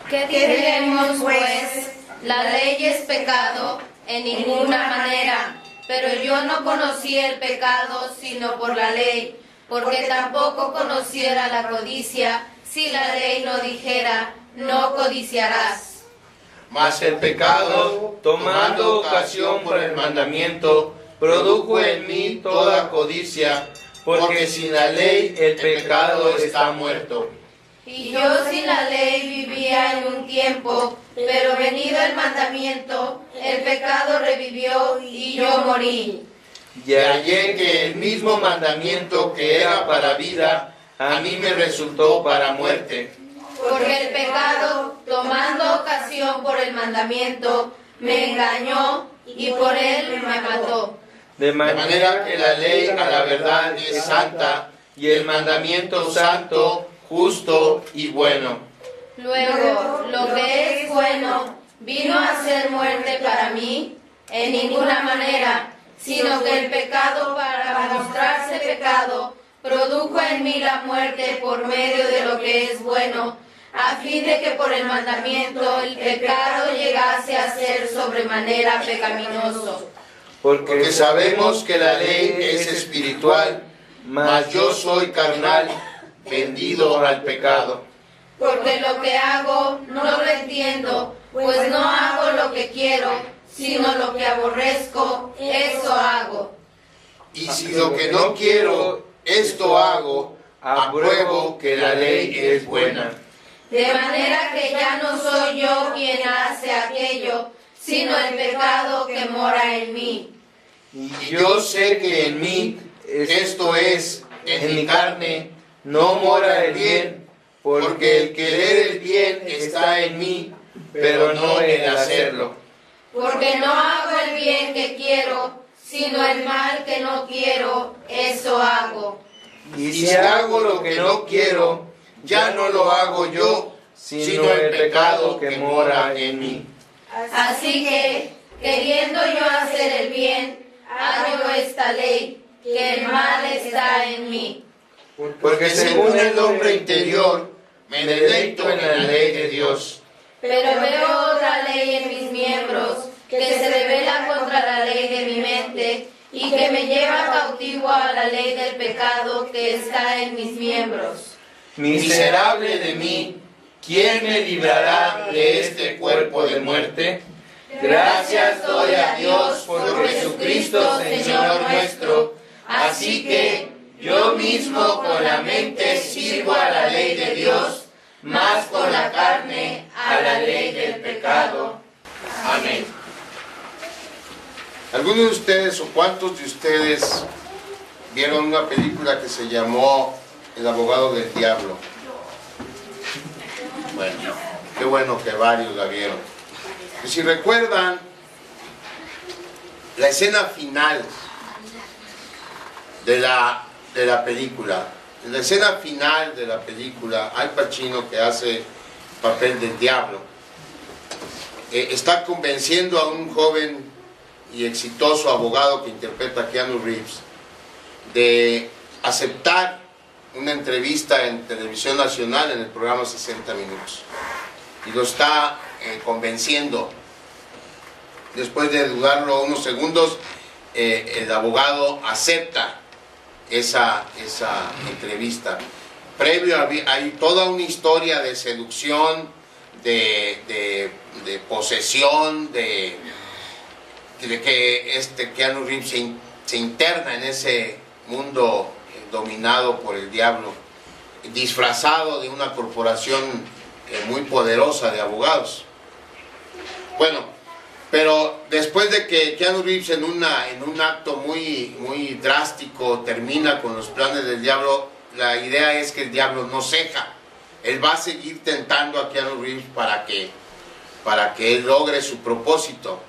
¿Qué diremos, pues? La ley es pecado, en ninguna manera. Pero yo no conocí el pecado sino por la ley, porque tampoco conociera la codicia si la ley no dijera, no codiciarás. Mas el pecado, tomando ocasión por el mandamiento, produjo en mí toda codicia, porque sin la ley el pecado está muerto. Y yo sin la ley vivía en un tiempo, pero venido el mandamiento, el pecado revivió y yo morí. Y hallé que el mismo mandamiento que era para vida, a mí me resultó para muerte. Porque el pecado, tomando ocasión por el mandamiento, me engañó y por él me mató. De manera que la ley a la verdad es santa, y el mandamiento santo, justo y bueno. Luego, lo que es bueno vino a ser muerte para mí, en ninguna manera, sino que el pecado, para mostrarse pecado, produjo en mí la muerte por medio de lo que es bueno, a fin de que por el mandamiento el pecado llegase a ser sobremanera pecaminoso. Porque sabemos que la ley es espiritual, mas yo soy carnal, vendido al pecado. Porque lo que hago no lo entiendo, pues no hago lo que quiero, sino lo que aborrezco, eso hago. Y si lo que no quiero, esto hago, apruebo que la ley es buena. De manera que ya no soy yo quien hace aquello, sino el pecado que mora en mí. Y yo sé que en mí, esto es, en mi carne, no mora el bien, porque el querer el bien está en mí, pero no el hacerlo. Porque no hago el bien que quiero, sino el mal que no quiero, eso hago. Y si hago lo que no quiero, ya no lo hago yo, sino el pecado que mora en mí. Así que, queriendo yo hacer el bien, hago esta ley, que el mal está en mí. Porque según el hombre interior, me deleito en la ley de Dios. Pero veo otra ley en mis miembros, que se revela contra la ley de mi mente, y que me lleva cautivo a la ley del pecado que está en mis miembros. Miserable de mí, ¿quién me librará de este cuerpo de muerte? Gracias doy a Dios por Jesucristo, Señor nuestro. Así que yo mismo con la mente sirvo a la ley de Dios, más con la carne a la ley del pecado. Amén. ¿Algunos de ustedes o cuántos de ustedes vieron una película que se llamó El abogado del diablo? Bueno, qué bueno que varios la vieron. Y si recuerdan, la escena final de la película, en la escena final de la película, Al Pacino, que hace el papel del diablo, está convenciendo a un joven y exitoso abogado que interpreta a Keanu Reeves de aceptar una entrevista en televisión nacional en el programa 60 Minutos. Y lo está convenciendo. Después de dudarlo unos segundos, el abogado acepta esa entrevista. Previo hay toda una historia de seducción, de posesión, de que Keanu Reeves se interna en ese mundo dominado por el diablo, disfrazado de una corporación muy poderosa de abogados. Bueno, pero después de que Keanu Reeves en un acto muy drástico termina con los planes del diablo, la idea es que el diablo no ceja. Él va a seguir tentando a Keanu Reeves para que él logre su propósito.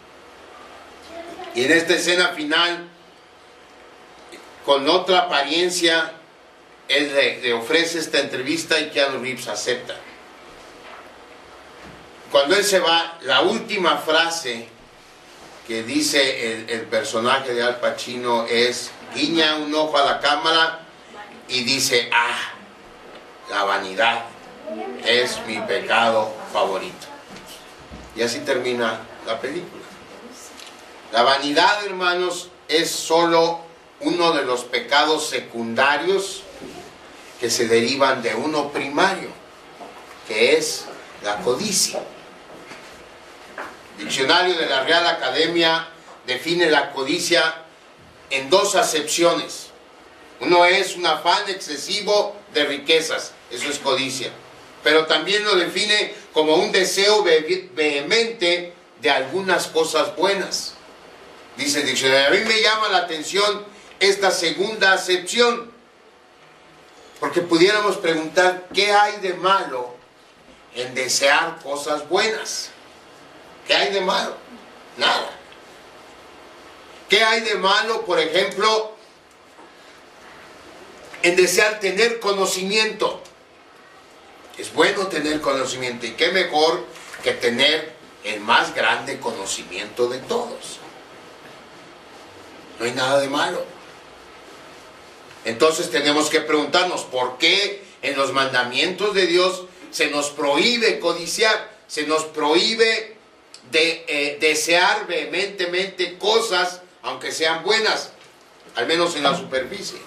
Y en esta escena final, con otra apariencia, él le ofrece esta entrevista y Keanu Reeves acepta. Cuando él se va, la última frase que dice el personaje de Al Pacino es, guiña un ojo a la cámara y dice, la vanidad es mi pecado favorito. Y así termina la película. La vanidad, hermanos, es solo uno de los pecados secundarios que se derivan de uno primario, que es la codicia. El diccionario de la Real Academia define la codicia en dos acepciones. Uno es un afán excesivo de riquezas, eso es codicia. Pero también lo define como un deseo vehemente de algunas cosas buenas. Dice el diccionario. A mí me llama la atención esta segunda acepción, porque pudiéramos preguntar, ¿qué hay de malo en desear cosas buenas? ¿Qué hay de malo? Nada. ¿Qué hay de malo, por ejemplo, en desear tener conocimiento? Es bueno tener conocimiento, y qué mejor que tener el más grande conocimiento de todos. No hay nada de malo. Entonces tenemos que preguntarnos, ¿por qué en los mandamientos de Dios se nos prohíbe codiciar? Se nos prohíbe desear vehementemente cosas, aunque sean buenas, al menos en la superficie.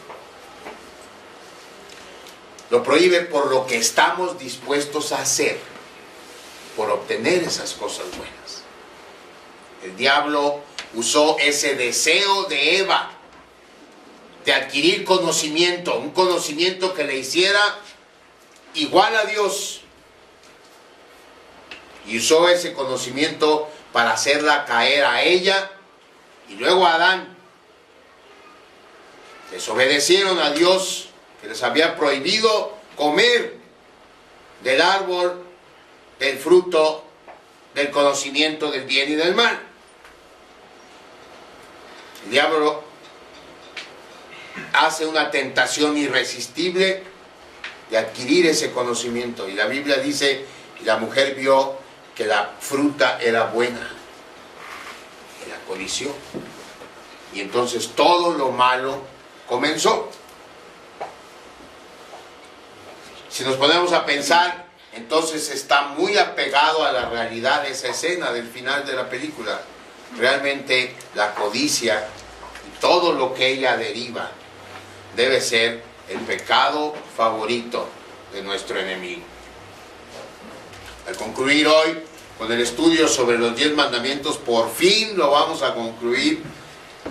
Lo prohíbe por lo que estamos dispuestos a hacer por obtener esas cosas buenas. El diablo usó ese deseo de Eva de adquirir conocimiento, un conocimiento que le hiciera igual a Dios, y usó ese conocimiento para hacerla caer a ella y luego a Adán. Desobedecieron a Dios, que les había prohibido comer del árbol, del fruto del conocimiento del bien y del mal. El diablo hace una tentación irresistible de adquirir ese conocimiento, y la Biblia dice, y la mujer vio que la fruta era buena, y la codició, y entonces todo lo malo comenzó. Si nos ponemos a pensar, entonces está muy apegado a la realidad esa escena del final de la película. Realmente la codicia y todo lo que ella deriva debe ser el pecado favorito de nuestro enemigo. Al concluir hoy con el estudio sobre los 10 mandamientos, por fin lo vamos a concluir.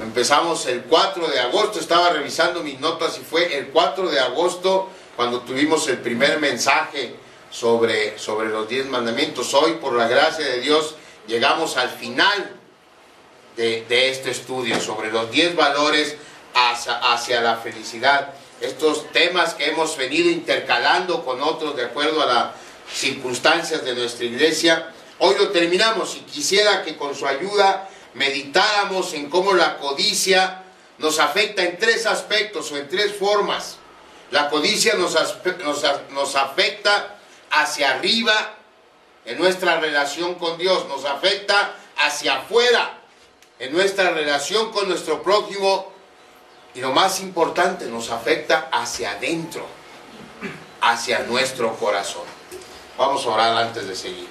Empezamos el 4 de agosto, estaba revisando mis notas y fue el 4 de agosto cuando tuvimos el primer mensaje sobre los 10 mandamientos. Hoy, por la gracia de Dios, llegamos al final de este estudio sobre los 10 valores hacia la felicidad. Estos temas que hemos venido intercalando con otros de acuerdo a las circunstancias de nuestra iglesia, hoy lo terminamos, y quisiera que con su ayuda meditáramos en cómo la codicia nos afecta en 3 aspectos o en 3 formas. La codicia nos afecta hacia arriba en nuestra relación con Dios, nos afecta hacia afuera en nuestra relación con nuestro prójimo, y lo más importante, nos afecta hacia adentro, hacia nuestro corazón. Vamos a orar antes de seguir.